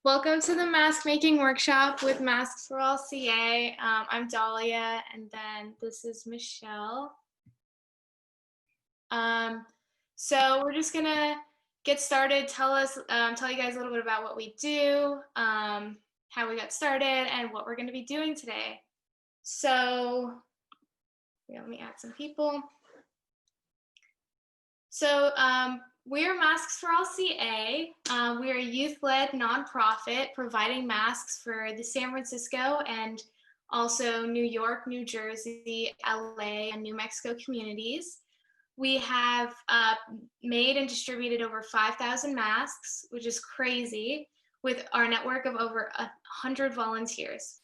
Welcome to the mask making workshop with Masks for All CA. I'm Dalya, and then this is Michelle. So we're just gonna get started. Tell you guys a little bit about what we do, how we got started, and what we're gonna be doing today. So yeah, let me add some people. So we're Masks for All CA. We're a youth-led nonprofit providing masks for the San Francisco and also New York, New Jersey, LA, and New Mexico communities. We have made and distributed over 5,000 masks, which is crazy, with our network of over 100 volunteers.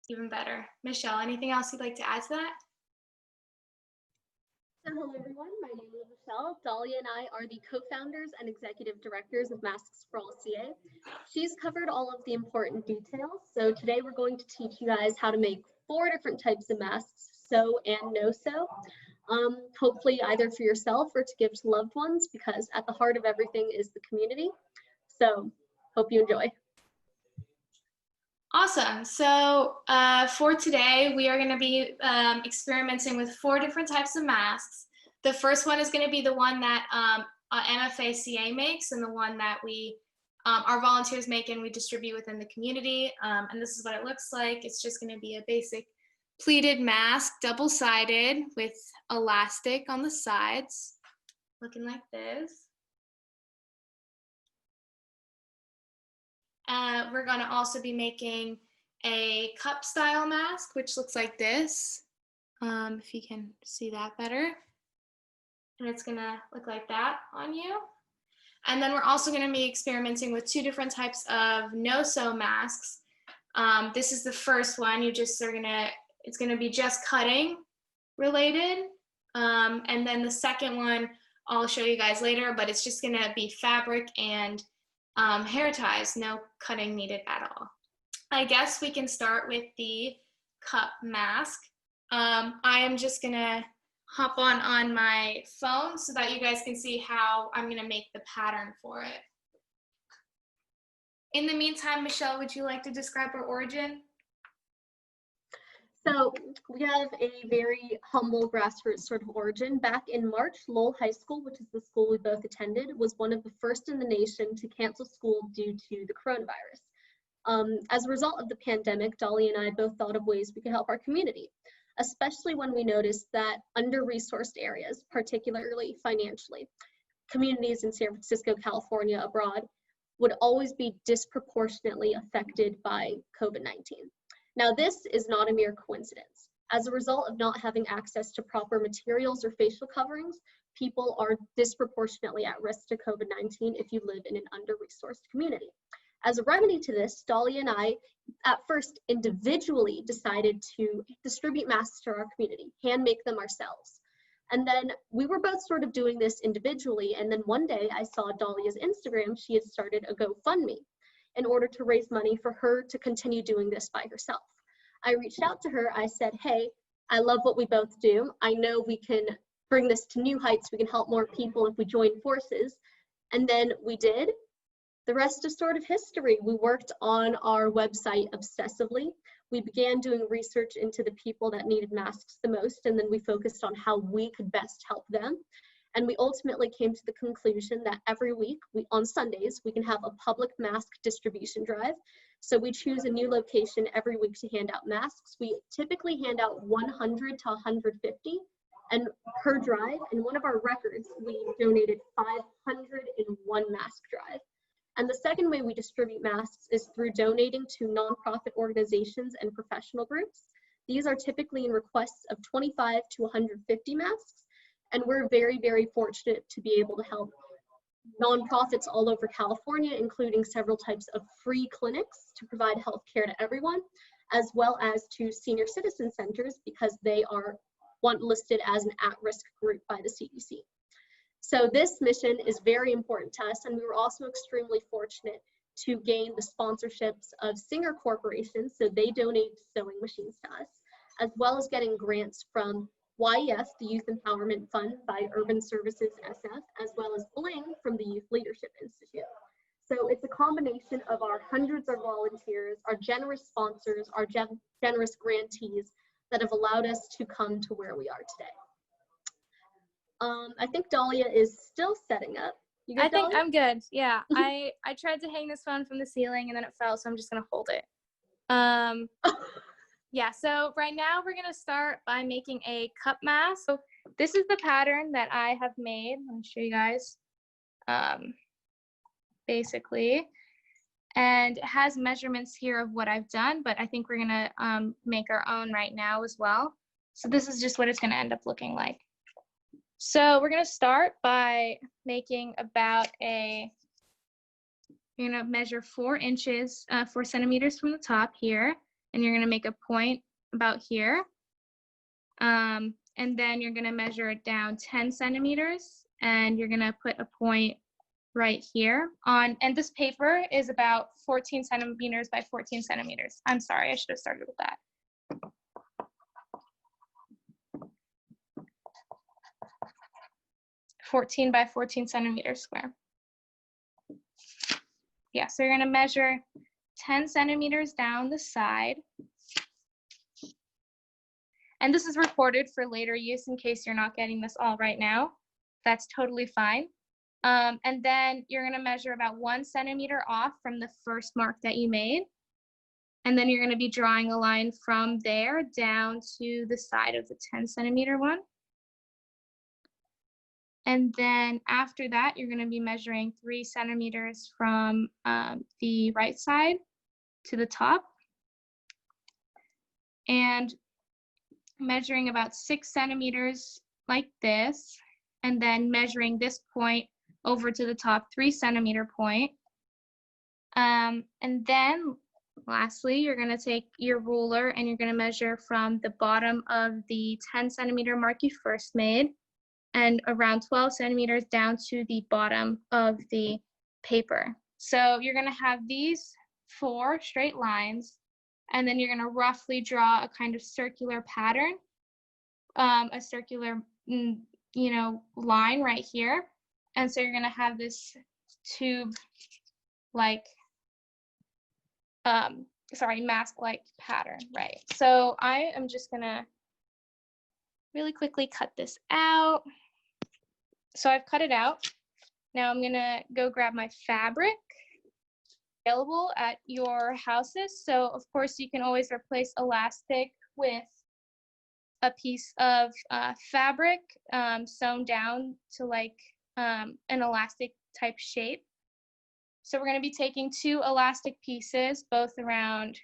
Even better. Michelle, anything else you'd like to add to that? So hello everyone, my name is Michelle. Dalya and I are the co-founders and executive directors of Masks for All CA. She's covered all of the important details. So today we're going to teach you guys how to make 4 different types of masks, sew and no sew. Hopefully either for yourself or to give to loved ones, because at the heart of everything is the community. So hope you enjoy. Awesome. So for today, we are going to be experimenting with 4 different types of masks. The first one is going to be the one that MFACA makes, and the one that our volunteers make and we distribute within the community. And this is what it looks like. It's just going to be a basic pleated mask, double-sided with elastic on the sides, looking like this. We're going to also be making a cup style mask, which looks like this, if you can see that better. And it's going to look like that on you. And then we're also going to be experimenting with 2 different types of no-sew masks. This is the first one. It's going to be just cutting related. And then the second one I'll show you guys later, but it's just going to be fabric and hair ties, no cutting needed at all. I guess we can start with the cup mask. I am just gonna hop on my phone so that you guys can see how I'm gonna make the pattern for it. In the meantime, Michelle, would you like to describe our origin? So we have a very humble grassroots sort of origin. Back in March, Lowell High School, which is the school we both attended, was one of the first in the nation to cancel school due to the coronavirus. As a result of the pandemic, Dalya and I both thought of ways we could help our community, especially when we noticed that under-resourced areas, particularly financially, communities in San Francisco, California, abroad, would always be disproportionately affected by COVID-19. Now, this is not a mere coincidence. As a result of not having access to proper materials or facial coverings, people are disproportionately at risk to COVID-19 if you live in an under-resourced community. As a remedy to this, Dalya and I, at first individually, decided to distribute masks to our community, hand make them ourselves. And then we were both sort of doing this individually, and then one day I saw Dalya's Instagram. She had started a GoFundMe in order to raise money for her to continue doing this by herself. I reached out to her. I said, hey, I love what we both do. I know we can bring this to new heights. We can help more people if we join forces. And then we did. The rest is sort of history. We worked on our website obsessively. We began doing research into the people that needed masks the most, and then we focused on how we could best help them. And we ultimately came to the conclusion that every week, on Sundays, we can have a public mask distribution drive. So we choose a new location every week to hand out masks. We typically hand out 100 to 150, and per drive, in one of our records, we donated 501 mask drive. And the second way we distribute masks is through donating to nonprofit organizations and professional groups. These are typically in requests of 25 to 150 masks. And we're very, very fortunate to be able to help nonprofits all over California, including several types of free clinics to provide health care to everyone, as well as to senior citizen centers, because they are listed as an at-risk group by the CDC. So this mission is very important to us, and we were also extremely fortunate to gain the sponsorships of Singer Corporation, so they donate sewing machines to us, as well as getting grants from YES, the Youth Empowerment Fund by Urban Services SF, as well as Bling from the Youth Leadership Institute. So it's a combination of our hundreds of volunteers, our generous sponsors, our generous grantees that have allowed us to come to where we are today. I think Dalya is still setting up. You good, I think Dalya? I'm good. Yeah, I tried to hang this phone from the ceiling and then it fell, so I'm just gonna hold it. Yeah, so right now we're gonna start by making a cup mask. So this is the pattern that I have made. Let me show you guys. Basically, and it has measurements here of what I've done, but I think we're gonna make our own right now as well. So this is just what it's gonna end up looking like. So we're gonna start by making about you're gonna measure 4 inches, 4 centimeters from the top here, and you're gonna make a point about here. And then you're gonna measure it down 10 centimeters, and you're gonna put a point right here on, and this paper is about 14 centimeters by 14 centimeters. I'm sorry, I should have started with that. (14 by 14 centimeters square). Yeah, so you're gonna measure 10 centimeters down the side. And this is recorded for later use in case you're not getting this all right now. That's totally fine. And then you're gonna measure about 1 centimeter off from the first mark that you made. And then you're gonna be drawing a line from there down to the side of the 10 centimeter one. And then after that, you're gonna be measuring 3 centimeters from the right side to the top. And measuring about 6 centimeters like this, and then measuring this point over to the top 3 centimeter point. And then lastly, you're gonna take your ruler and you're gonna measure from the bottom of the 10 centimeter mark you first made and around 12 centimeters down to the bottom of the paper. So you're gonna have these 4 straight lines, and then you're gonna roughly draw a kind of circular pattern, a circular, line right here. And so you're gonna have this tube like, mask-like pattern, right? So I am just gonna really quickly cut this out. So I've cut it out. Now I'm gonna go grab my fabric available at your houses. So of course you can always replace elastic with a piece of fabric sewn down to like an elastic type shape. So we're going to be taking 2 elastic pieces, both around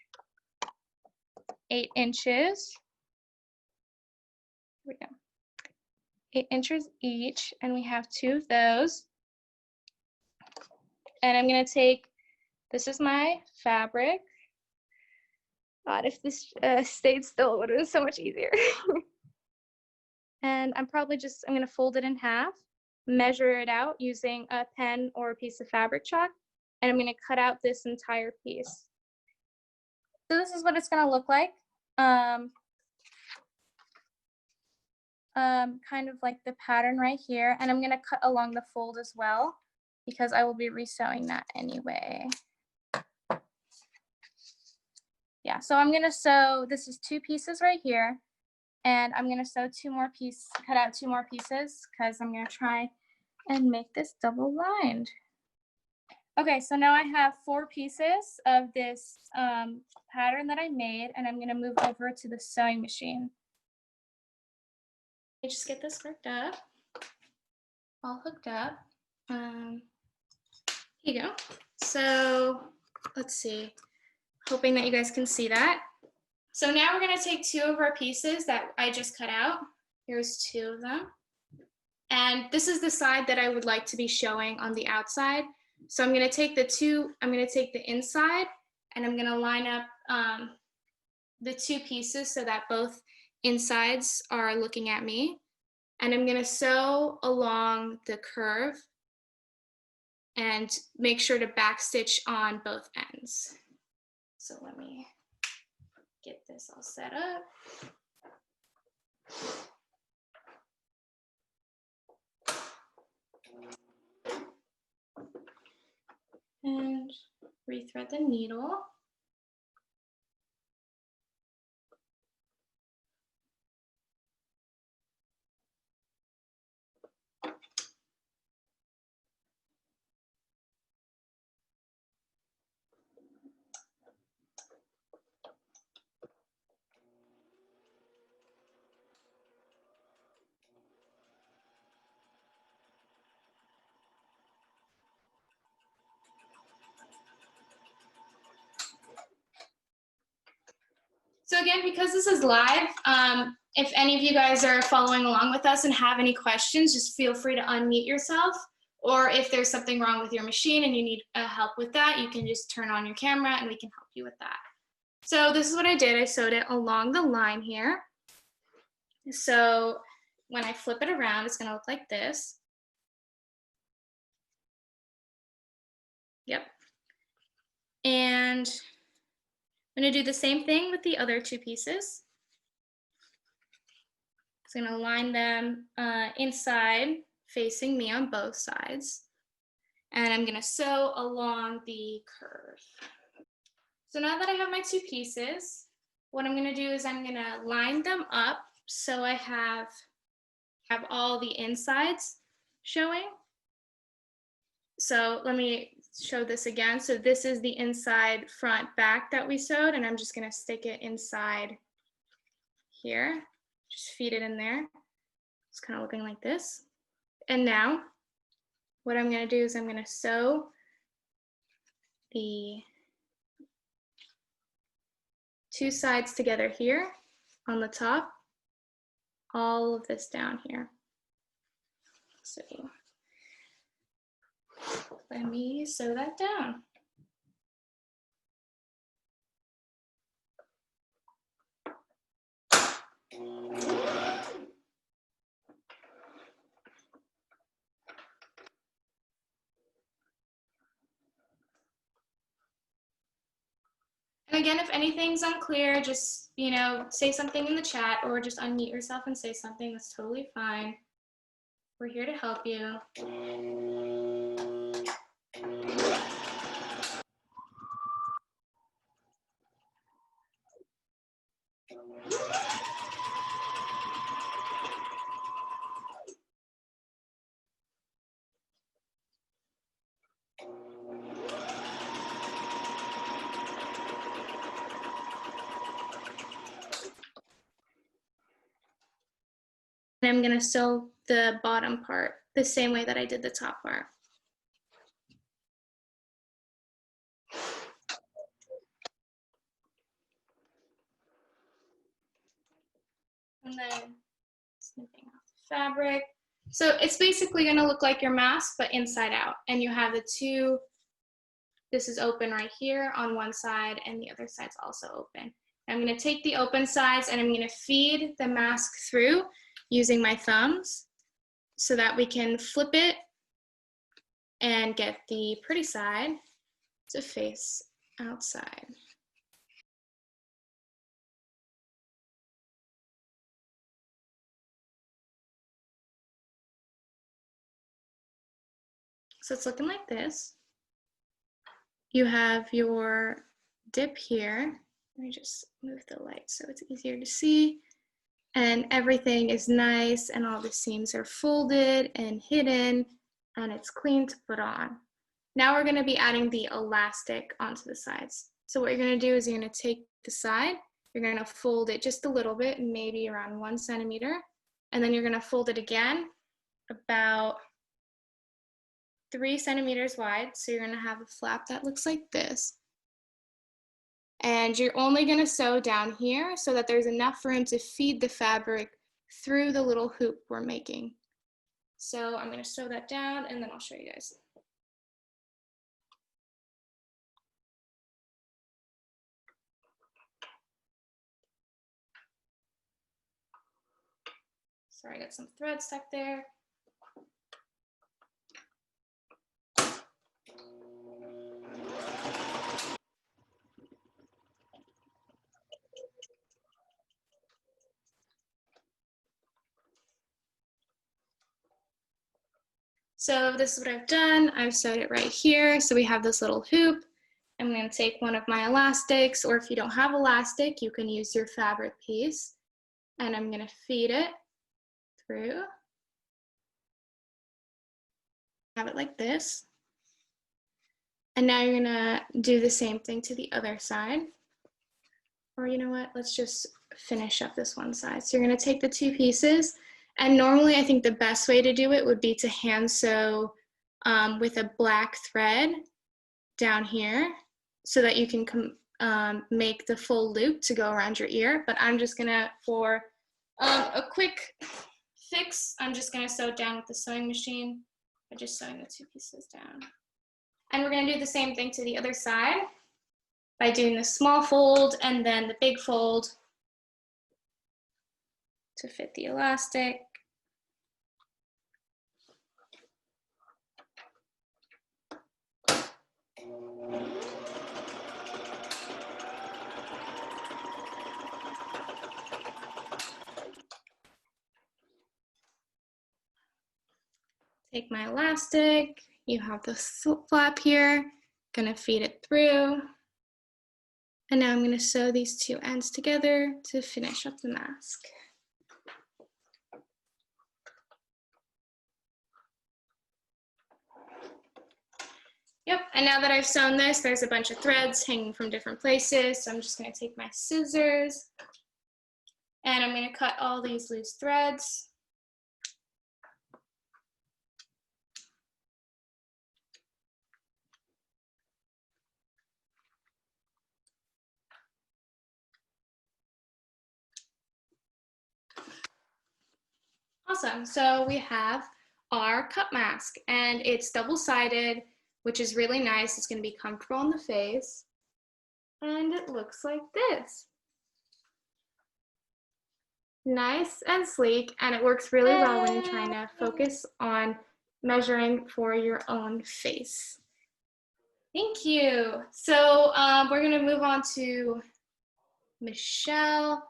8 inches. Here we go. 8 inches each, and we have 2 of those. And I'm going to take, this is my fabric. God, if this stayed still, it would have been so much easier. And I'm going to fold it in half, measure it out using a pen or a piece of fabric chalk, and I'm going to cut out this entire piece. So this is what it's going to look like. Kind of like the pattern right here, and I'm going to cut along the fold as well because I will be resewing that anyway. Yeah, so I'm going to sew, this is 2 pieces right here, and I'm going to sew 2 more pieces, cut out 2 more pieces because I'm going to try and make this double lined. Okay, so now I have 4 pieces of this pattern that I made, and I'm going to move over to the sewing machine. I just get this hooked up, all hooked up. Here you go. So let's see, hoping that you guys can see that. So now we're going to take 2 of our pieces that I just cut out. Here's 2 of them. And this is the side that I would like to be showing on the outside. So I'm going to take the inside, and I'm going to line up the 2 pieces so that both insides are looking at me. And I'm going to sew along the curve and make sure to backstitch on both ends. So let me get this all set up. And rethread the needle. So again, because this is live, if any of you guys are following along with us and have any questions, just feel free to unmute yourself. Or if there's something wrong with your machine and you need help with that, you can just turn on your camera and we can help you with that. So this is what I did. I sewed it along the line here. So when I flip it around, it's gonna look like this. Yep. And I'm gonna do the same thing with the other two pieces. I'm gonna line them inside, facing me on both sides. And I'm gonna sew along the curve. So now that I have my two pieces, what I'm gonna do is I'm gonna line them up so I have all the insides showing. So let me show this again. So this is the inside, front, back that we sewed, and I'm just gonna stick it inside here. Just feed it in there. It's kind of looking like this. And now what I'm gonna do is I'm gonna sew the two sides together here on the top, all of this down here. So let me sew that down. And again, if anything's unclear, just, say something in the chat or just unmute yourself and say something. That's totally fine. We're here to help you. And I'm gonna sew the bottom part the same way that I did the top part. And then snipping off the fabric. So it's basically gonna look like your mask, but inside out. And you have the two, this is open right here on one side and the other side's also open. I'm gonna take the open sides and I'm gonna feed the mask through using my thumbs so that we can flip it and get the pretty side to face outside. So it's looking like this. You have your dip here. Let me just move the light so it's easier to see. And everything is nice and all the seams are folded and hidden and it's clean to put on. Now we're gonna be adding the elastic onto the sides. So what you're gonna do is you're gonna take the side, you're gonna fold it just a little bit, maybe around 1 centimeter, and then you're gonna fold it again about 3 centimeters wide. So you're gonna have a flap that looks like this. And you're only gonna sew down here so that there's enough room to feed the fabric through the little hoop we're making. So I'm gonna sew that down and then I'll show you guys. Sorry, I got some thread stuck there. So this is what I've done. I've sewed it right here. So we have this little hoop. I'm going to take one of my elastics, or if you don't have elastic, you can use your fabric piece. And I'm going to feed it through. Have it like this. And now you're gonna do the same thing to the other side. Or you know what, let's just finish up this one side. So you're gonna take the two pieces, and normally I think the best way to do it would be to hand sew with a black thread down here so that you can make the full loop to go around your ear. But I'm just gonna, for a quick fix, I'm just gonna sew it down with the sewing machine by just sewing the two pieces down. And we're going to do the same thing to the other side by doing the small fold and then the big fold to fit the elastic. Take my elastic. You have the flap here, gonna feed it through. And now I'm gonna sew these two ends together to finish up the mask. Yep, and now that I've sewn this, there's a bunch of threads hanging from different places. So I'm just gonna take my scissors and I'm gonna cut all these loose threads. Awesome, so we have our cup mask and it's double-sided, which is really nice. It's gonna be comfortable on the face. And it looks like this. Nice and sleek, and it works really well when you're trying to focus on measuring for your own face. Thank you. So we're gonna move on to Michelle,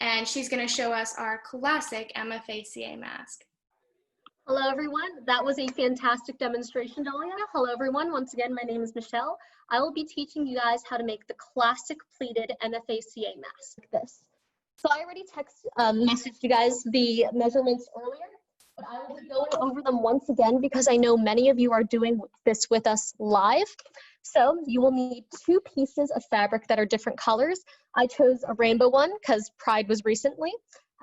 and she's gonna show us our classic MFACA mask. Hello, everyone. That was a fantastic demonstration, Dalya. Hello, everyone. Once again, my name is Michelle. I will be teaching you guys how to make the classic pleated MFACA mask like this. So I already messaged you guys the measurements earlier, but I will be going over them once again because I know many of you are doing this with us live. So you will need 2 pieces of fabric that are different colors. I chose a rainbow one because Pride was recently,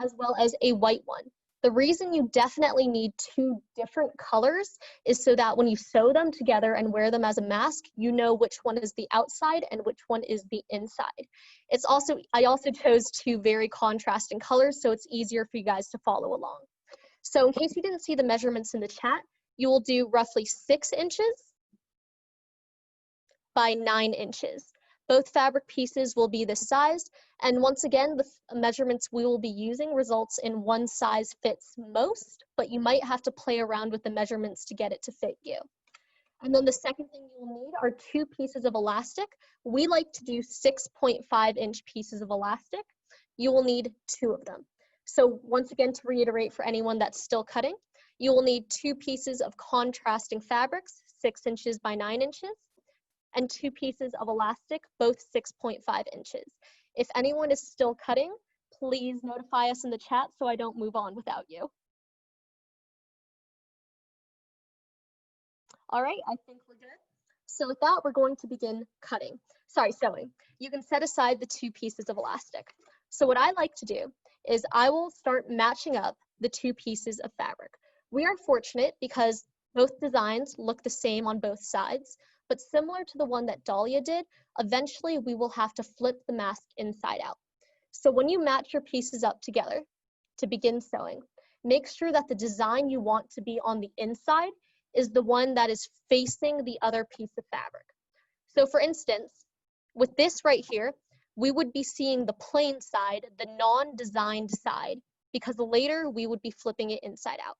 as well as a white one. The reason you definitely need 2 different colors is so that when you sew them together and wear them as a mask, you know which one is the outside and which one is the inside. I also chose 2 very contrasting colors, so it's easier for you guys to follow along. So in case you didn't see the measurements in the chat, you will do roughly 6 inches by 9 inches. Both fabric pieces will be this size, and once again, the measurements we will be using results in one size fits most, but you might have to play around with the measurements to get it to fit you. And then the second thing you will need are 2 pieces of elastic. We like to do 6.5-inch pieces of elastic. You will need 2 of them. So once again, to reiterate for anyone that's still cutting, you will need 2 pieces of contrasting fabrics, 6 inches by 9 inches. And 2 pieces of elastic, both 6.5 inches. If anyone is still cutting, please notify us in the chat so I don't move on without you. All right, I think we're good. So with that, we're going to begin sewing. You can set aside the 2 pieces of elastic. So what I like to do is I will start matching up the 2 pieces of fabric. We are fortunate because both designs look the same on both sides, but similar to the one that Dalya did, eventually we will have to flip the mask inside out. So when you match your pieces up together to begin sewing, make sure that the design you want to be on the inside is the one that is facing the other piece of fabric. So for instance, with this right here, we would be seeing the plain side, the non-designed side, because later we would be flipping it inside out.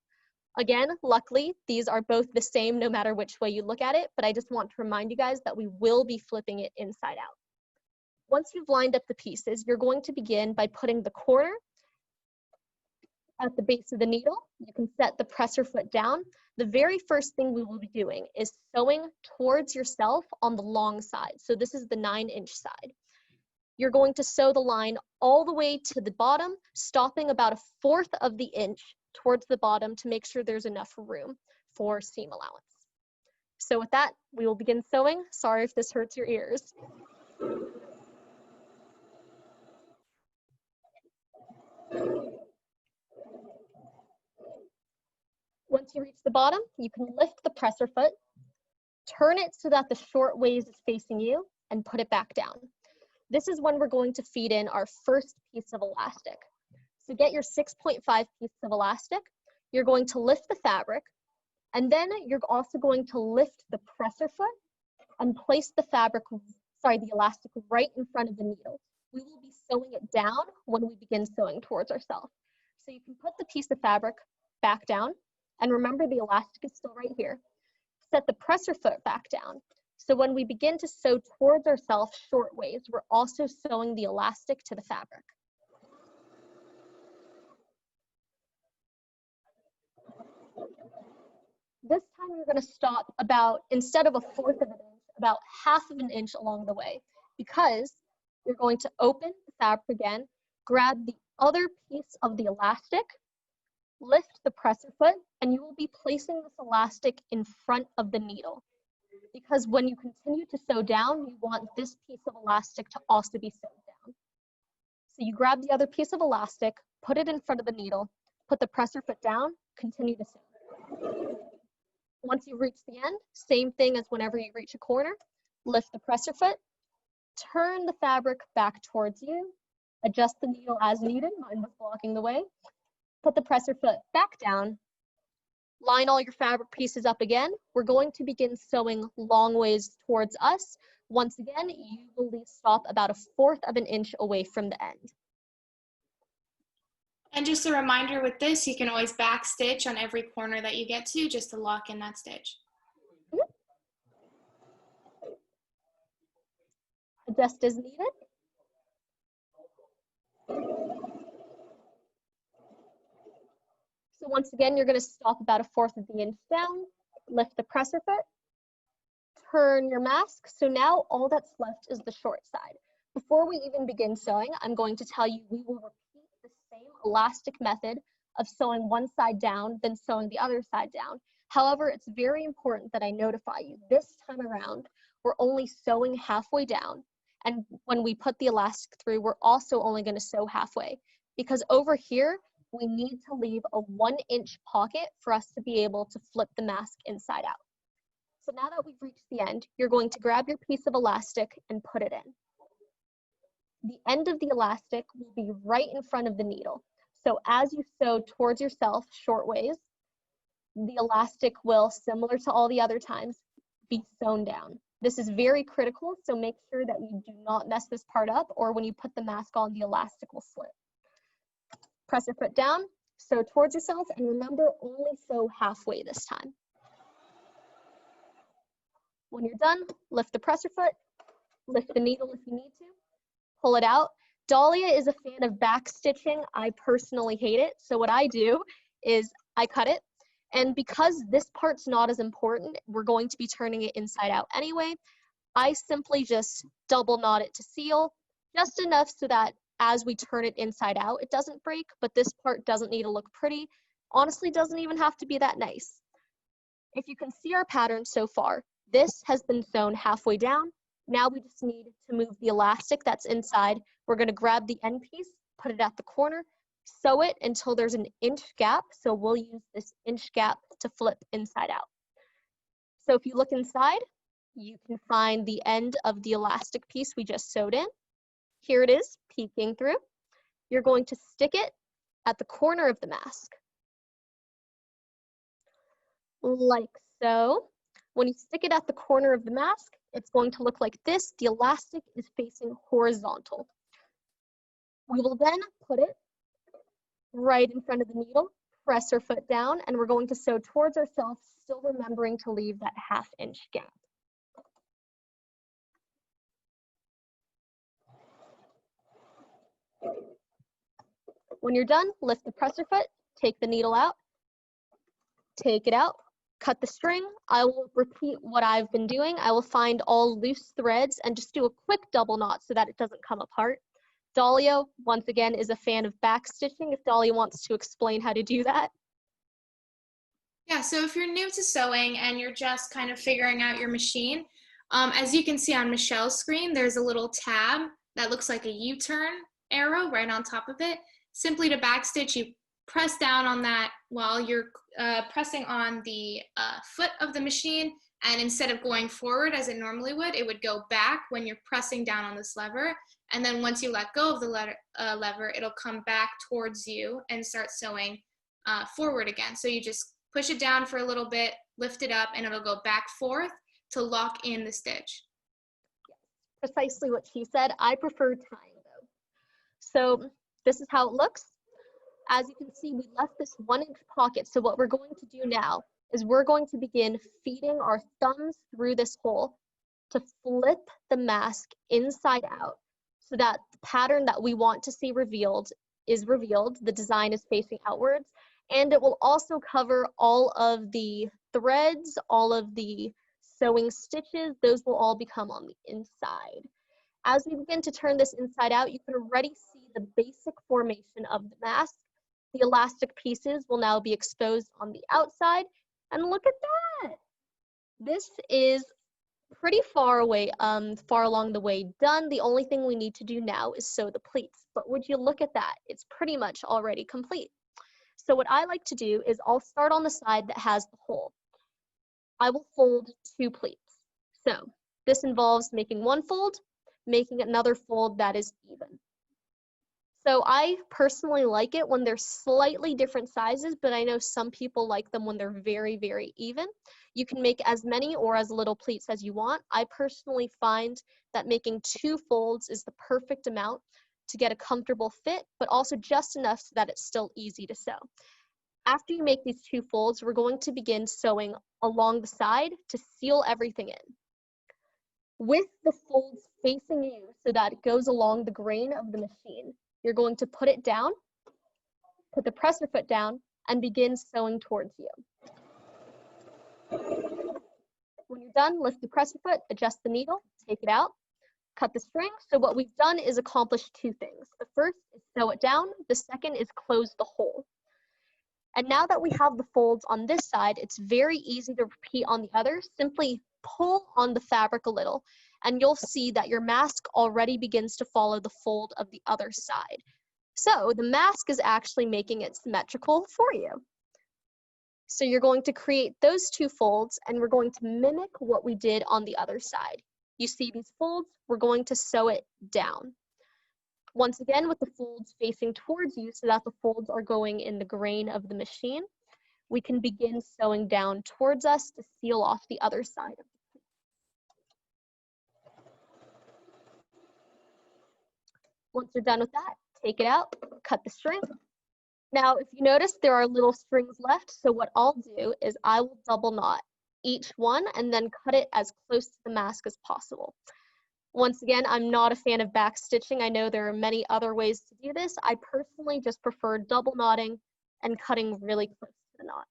Again, luckily, these are both the same no matter which way you look at it, but I just want to remind you guys that we will be flipping it inside out. Once you've lined up the pieces, you're going to begin by putting the corner at the base of the needle, you can set the presser foot down. The very first thing we will be doing is sewing towards yourself on the long side. So this is the 9-inch side. You're going to sew the line all the way to the bottom, stopping about 1/4 of the inch towards the bottom to make sure there's enough room for seam allowance. So with that, we will begin sewing. Sorry if this hurts your ears. Once you reach the bottom, you can lift the presser foot, turn it so that the short waist is facing you, and put it back down. This is when we're going to feed in our first piece of elastic. So get your 6.5 pieces of elastic. You're going to lift the fabric, and then you're also going to lift the presser foot and place the elastic right in front of the needle. We will be sewing it down when we begin sewing towards ourselves. So you can put the piece of fabric back down, and remember the elastic is still right here. Set the presser foot back down. So when we begin to sew towards ourselves short waist, we're also sewing the elastic to the fabric. This time you're going to stop about, instead of 1/4 of an inch, about 1/2 of an inch along the way, because you're going to open the fabric again, grab the other piece of the elastic, lift the presser foot, and you will be placing this elastic in front of the needle. Because when you continue to sew down, you want this piece of elastic to also be sewed down. So you grab the other piece of elastic, put it in front of the needle, put the presser foot down, continue to sew. Once you reach the end, same thing as whenever you reach a corner, lift the presser foot, turn the fabric back towards you, adjust the needle as needed, mine was blocking the way, put the presser foot back down, line all your fabric pieces up again. We're going to begin sewing long ways towards us. Once again, you will stop about 1/4 of an inch away from the end. And just a reminder with this, you can always back stitch on every corner that you get to just to lock in that stitch. Adjust as needed. So once again, you're going to stop about 1/4 of the inch down, lift the presser foot, turn your mask. So now all that's left is the short side. Before we even begin sewing, I'm going to tell you we will repeat the same elastic method of sewing one side down, then sewing the other side down. However, it's very important that I notify you this time around, we're only sewing halfway down. And when we put the elastic through, we're also only going to sew halfway, because over here, we need to leave a 1-inch pocket for us to be able to flip the mask inside out. So now that we've reached the end, you're going to grab your piece of elastic and put it in. The end of the elastic will be right in front of the needle. So as you sew towards yourself short ways, the elastic will, similar to all the other times, be sewn down. This is very critical, so make sure that you do not mess this part up, or when you put the mask on, the elastic will slip. Press your foot down, sew towards yourself, and remember, only sew halfway this time. When you're done, lift the presser foot, lift the needle if you need to, pull it out. Dalya is a fan of back stitching. I personally hate it, so what I do is I cut it, and because this part's not as important, we're going to be turning it inside out anyway, I simply just double knot it to seal, just enough so that as we turn it inside out, it doesn't break, but this part doesn't need to look pretty. Honestly, doesn't even have to be that nice. If you can see our pattern so far, this has been sewn halfway down. Now we just need to move the elastic that's inside. We're going to grab the end piece, put it at the corner, sew it until there's an inch gap. So we'll use this inch gap to flip inside out. So if you look inside, you can find the end of the elastic piece we just sewed in. Here it is, peeking through. You're going to stick it at the corner of the mask, like so. When you stick it at the corner of the mask, it's going to look like this. The elastic is facing horizontal. We will then put it right in front of the needle, press our foot down, and we're going to sew towards ourselves, still remembering to leave that 1/2 inch gap. When you're done, lift the presser foot, take the needle out, take it out, cut the string. I will repeat what I've been doing. I will find all loose threads and just do a quick double knot so that it doesn't come apart. Dalya, once again, is a fan of back stitching. If Dalya wants to explain how to do that. Yeah, so if you're new to sewing and you're just kind of figuring out your machine, as you can see on Michelle's screen, there's a little tab that looks like a U-turn arrow right on top of it. Simply to backstitch, you press down on that while you're pressing on the foot of the machine, and instead of going forward as it normally would, it would go back when you're pressing down on this lever. And then once you let go of the lever, it'll come back towards you and start sewing forward again. So you just push it down for a little bit, lift it up, and it'll go back forth to lock in the stitch. Precisely what she said. I prefer tying though. So this is how it looks. As you can see, we left this 1-inch pocket. So what we're going to do now is we're going to begin feeding our thumbs through this hole to flip the mask inside out so that the pattern that we want to see revealed is revealed. The design is facing outwards, and it will also cover all of the threads, all of the sewing stitches. Those will all become on the inside. As we begin to turn this inside out, you can already see the basic formation of the mask. The elastic pieces will now be exposed on the outside, and look at that. This is pretty far along the way done. The only thing we need to do now is sew the pleats. But would you look at that? It's pretty much already complete. So what I like to do is I'll start on the side that has the hole. I will fold 2 pleats. So this involves making 1 fold, making another fold that is even. So I personally like it when they're slightly different sizes, but I know some people like them when they're very, very even. You can make as many or as little pleats as you want. I personally find that making 2 folds is the perfect amount to get a comfortable fit, but also just enough so that it's still easy to sew. After you make these 2 folds, we're going to begin sewing along the side to seal everything in. With the folds facing you so that it goes along the grain of the machine, you're going to put it down, put the presser foot down, and begin sewing towards you. When you're done, lift the presser foot, adjust the needle, take it out, cut the string. So what we've done is accomplish 2 things. The first is sew it down. The second is close the hole. And now that we have the folds on this side, it's very easy to repeat on the other. Simply pull on the fabric a little, and you'll see that your mask already begins to follow the fold of the other side. So the mask is actually making it symmetrical for you. So you're going to create those 2 folds, and we're going to mimic what we did on the other side. You see these folds, we're going to sew it down. Once again, with the folds facing towards you so that the folds are going in the grain of the machine, we can begin sewing down towards us to seal off the other side of the pleat. Once you're done with that, take it out, cut the string. Now, if you notice, there are little strings left, so what I'll do is I will double knot each one and then cut it as close to the mask as possible. Once again, I'm not a fan of back stitching. I know there are many other ways to do this. I personally just prefer double knotting and cutting really close to the knot.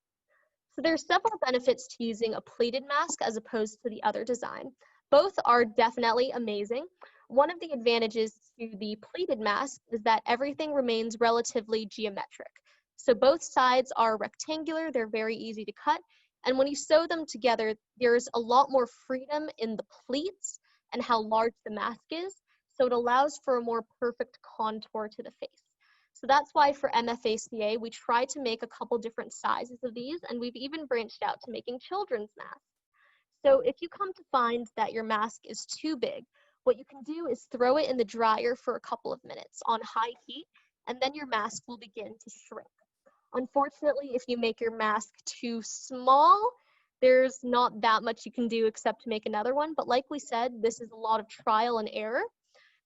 So there are several benefits to using a pleated mask as opposed to the other design. Both are definitely amazing. One of the advantages to the pleated mask is that everything remains relatively geometric. So both sides are rectangular, they're very easy to cut, and when you sew them together, there's a lot more freedom in the pleats and how large the mask is, so it allows for a more perfect contour to the face. So that's why for MFACA, we try to make a couple different sizes of these, and we've even branched out to making children's masks. So if you come to find that your mask is too big, what you can do is throw it in the dryer for a couple of minutes on high heat, and then your mask will begin to shrink. Unfortunately, if you make your mask too small, there's not that much you can do except to make another one. But like we said, this is a lot of trial and error.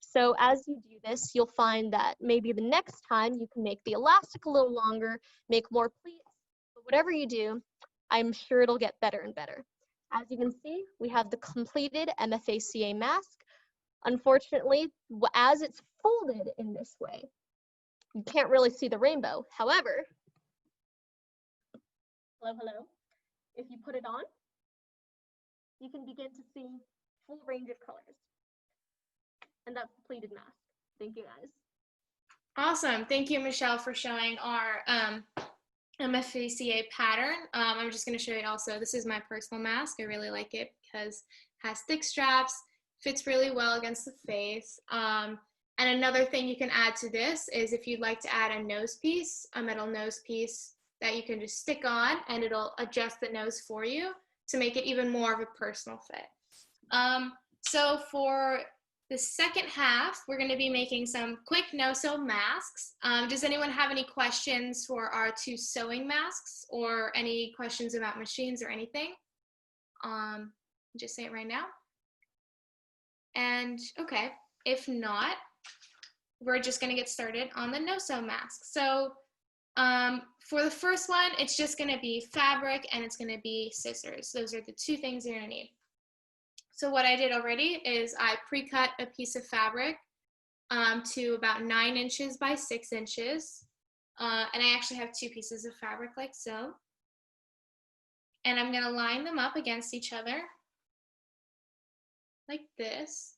So as you do this, you'll find that maybe the next time you can make the elastic a little longer, make more pleats, but whatever you do, I'm sure it'll get better and better. As you can see, we have the completed MFACA mask. Unfortunately, as it's folded in this way, you can't really see the rainbow. However, hello, hello. If you put it on, you can begin to see full range of colors. And that's the pleated mask. Thank you, guys. Awesome. Thank you, Michelle, for showing our MFACA pattern. I'm just going to show you also, this is my personal mask. I really like it because it has thick straps, fits really well against the face. And another thing you can add to this is if you'd like to add a nose piece, a metal nose piece that you can just stick on and it'll adjust the nose for you to make it even more of a personal fit. So for the second half, we're going to be making some quick no-sew masks. Does anyone have any questions for our 2 sewing masks or any questions about machines or anything? Just say it right now. And okay, if not, we're just going to get started on the no-sew mask. So for the first one, it's just going to be fabric and it's going to be scissors. Those are the 2 things you're going to need. So what I did already is I pre-cut a piece of fabric to about 9 inches by 6 inches. And I actually have 2 pieces of fabric like so. And I'm gonna line them up against each other like this.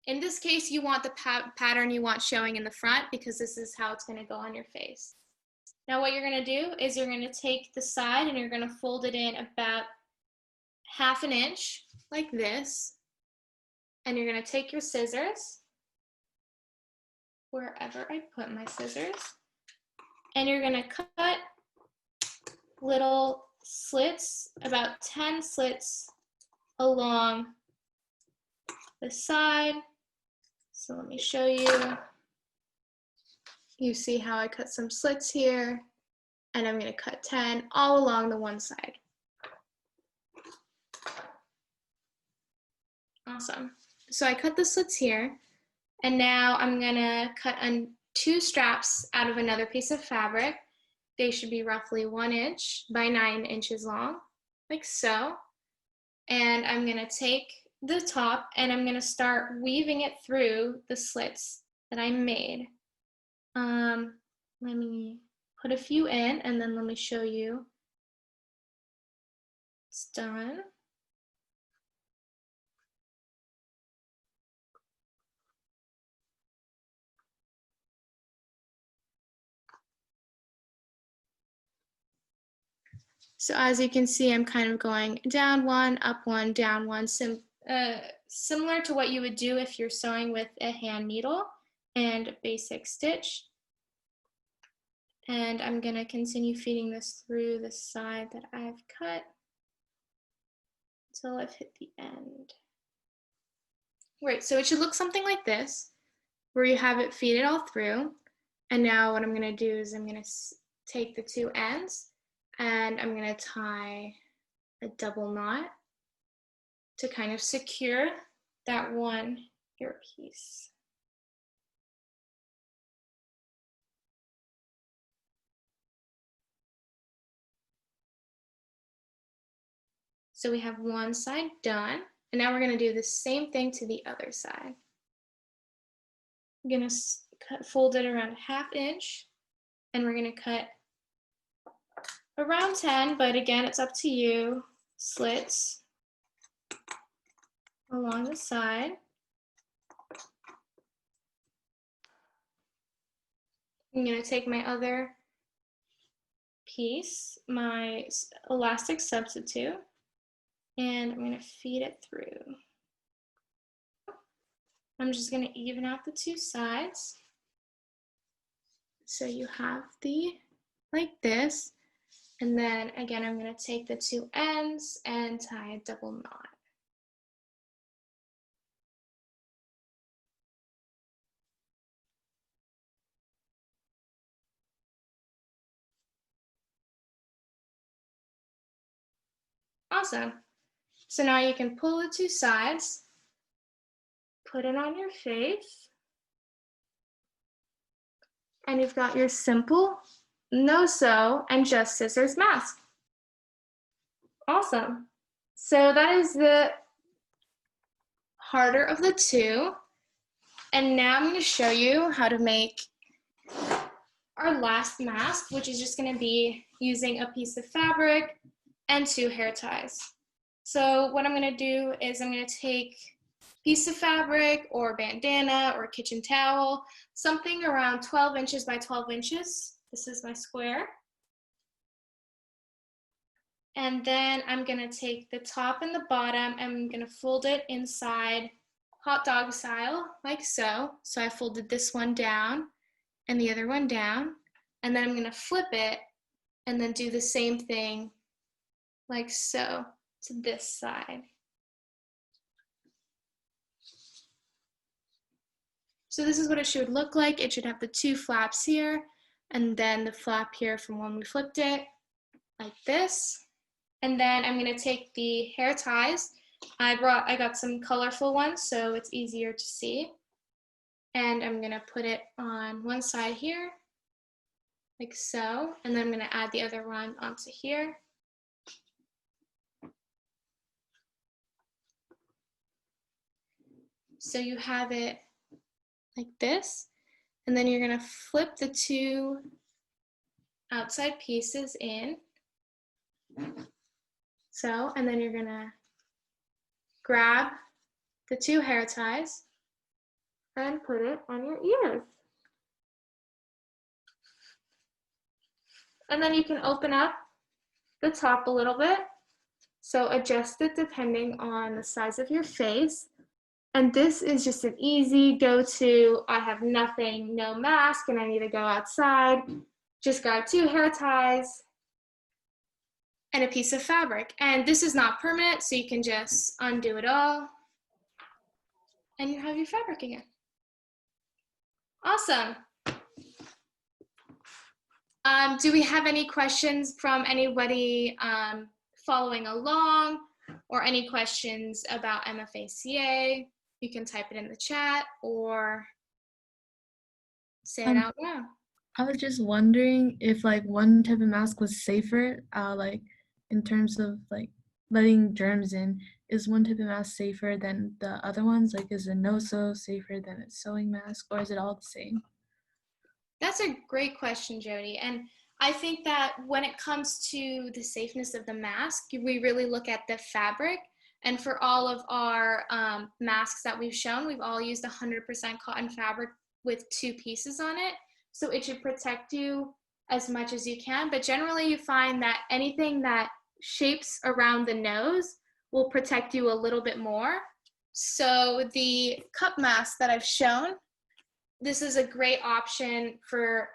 In this case, you want the pattern you want showing in the front because this is how it's gonna go on your face. Now what you're gonna do is you're gonna take the side and you're gonna fold it in about 1/2 inch like this, and you're going to take your scissors, wherever I put my scissors, and you're going to cut little slits, about 10 slits along the side. So let me show you. You see how I cut some slits here, and I'm going to cut 10 all along the one side. Awesome. So I cut the slits here, and now I'm gonna cut on 2 straps out of another piece of fabric. They should be roughly 1 inch by 9 inches long, like so. And I'm gonna take the top and I'm gonna start weaving it through the slits that I made. Let me put a few in and then let me show you. It's done. So as you can see, I'm kind of going down 1, up 1, down 1, similar to what you would do if you're sewing with a hand needle and a basic stitch. And I'm going to continue feeding this through the side that I've cut until I've hit the end. Right, so it should look something like this, where you have it feed it all through. And now what I'm going to do is I'm going to take the 2 ends and I'm going to tie a double knot to kind of secure that one earpiece. So we have one side done, and now we're going to do the same thing to the other side. I'm going to fold it around 1/2 inch, and we're going to cut around 10, but again, it's up to you, slits along the side. I'm going to take my other piece, my elastic substitute, and I'm going to feed it through. I'm just going to even out the 2 sides. So you have the, like this, and then again, I'm going to take the 2 ends and tie a double knot. Awesome. So now you can pull the 2 sides, put it on your face, and you've got your simple no-sew and just scissors mask. Awesome. So that is the harder of the 2. And now I'm going to show you how to make our last mask, which is just going to be using a piece of fabric and 2 hair ties. So what I'm going to do is I'm going to take a piece of fabric or bandana or kitchen towel, something around 12 inches by 12 inches. This is my square. And then I'm going to take the top and the bottom and I'm going to fold it inside hot dog style, like so. So I folded this one down and the other one down, and then I'm going to flip it and then do the same thing like so to this side. So this is what it should look like. It should have the 2 flaps here and then the flap here from when we flipped it, like this. And then I'm going to take the hair ties. I got some colorful ones so it's easier to see. And I'm going to put it on one side here, like so. And then I'm going to add the other one onto here. So you have it like this. And then you're going to flip the 2 outside pieces in. So, and then you're going to grab the 2 hair ties and put it on your ears. And then you can open up the top a little bit. So adjust it depending on the size of your face. And this is just an easy go-to. I have nothing, no mask, and I need to go outside. Just grab 2 hair ties and a piece of fabric. And this is not permanent, so you can just undo it all. And you have your fabric again. Awesome. Do we have any questions from anybody following along, or any questions about MFACA? You can type it in the chat or say it out loud. I was just wondering if like one type of mask was safer, like in terms of like letting germs in. Is one type of mask safer than the other ones? Like, is a no-sew safer than a sewing mask, or is it all the same? That's a great question, Jody. And I think that when it comes to the safeness of the mask, we really look at the fabric. And for all of our masks that we've shown, we've all used 100% cotton fabric with 2 pieces on it. So it should protect you as much as you can. But generally you find that anything that shapes around the nose will protect you a little bit more. So the cup mask that I've shown, this is a great option for